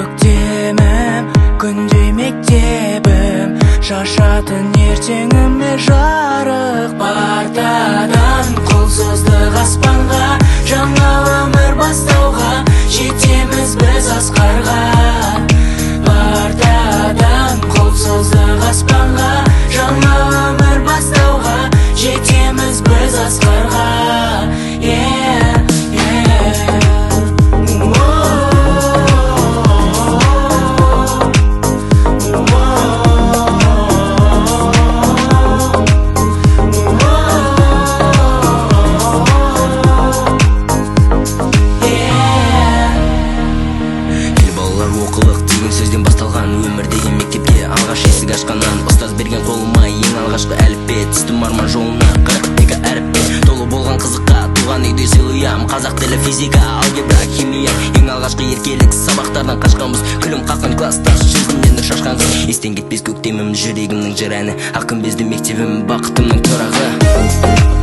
көктемім, күндей мектебім, шашатын ертеңіме жарық партадан. Құлсыздық аспанға, жаңа өмір бастауға, жетеміз біз асқарға. Партадан құлсыздық аспанға, жаңа өмір бастауға, жетеміз біз асқарға. Сөзден басталған өмір деген мектепте алғаш есік ашқаннан. Ұстаз берген қолыма ең алғашқы әліппе, түстім арман жолына 42 әріппе. Толы болған қызыққа туған үйде сыйлыям, қазақ тілі, физика, алгебра, химия. Ең алғашқы еркелік сабақтардан қашқанбыз, күлім қаққан класстар, жүзімнен нұр шашқан қыз. Естен кетпес көктемім, жүрегімнің жыр әні, ақ күмбезді мектебім, бақытымның тұрағы.